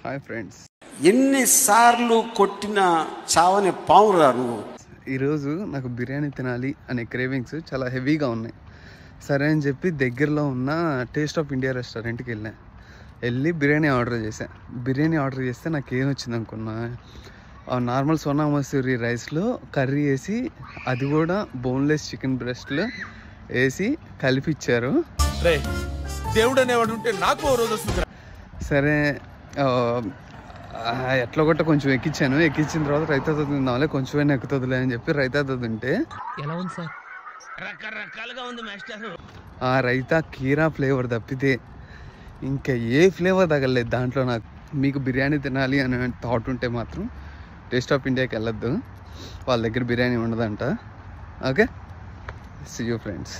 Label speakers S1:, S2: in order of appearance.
S1: Hi friends,
S2: ఎన్నిసార్లు కొట్టిన చావని పావురా నువ్వు.
S1: ఈరోజు నాకు బిర్యానీ తినాలి అనే క్రేవింగ్స్ చాలా హెవీగా ఉన్నాయి. సరే అని చెప్పి దగ్గరలో ఉన్న టేస్ట్ ఆఫ్ ఇండియా రెస్టారెంట్కి వెళ్ళి బిర్యానీ ఆర్డర్ చేశాను. బిర్యానీ ఆర్డర్ చేస్తే నాకు ఏం వచ్చింది అనుకున్నా, నార్మల్ సోనా మసూరి రైస్లో కర్రీ వేసి, అది కూడా బోన్లెస్ చికెన్ బ్రెస్ట్లో వేసి కలిపిచ్చారు.
S3: దేవుడు అనేవాడు ఉంటే నాకు రోజు వస్తుంది.
S1: సరే ఎట్లా కొట్ట కొంచెం ఎక్కించాను. ఎక్కించిన తర్వాత రైతాతో తిందాంలే, కొంచెమైనా ఎక్కుతుందిలే అని చెప్పి రైతాతో తింటే
S4: ఎలా ఉంది సార్? రకరకాలుగా ఉంది మాస్టర్.
S1: ఆ రైతా కీరా ఫ్లేవర్ తప్పితే ఇంకా ఏ ఫ్లేవర్ తగలేదు దాంట్లో. నాకు మీకు బిర్యానీ తినాలి అని థాట్ ఉంటే మాత్రం టేస్ట్ ఆఫ్ ఇండియాకి వెళ్ళొద్దు, వాళ్ళ దగ్గర బిర్యానీ ఉండదంట. Okay, see you friends.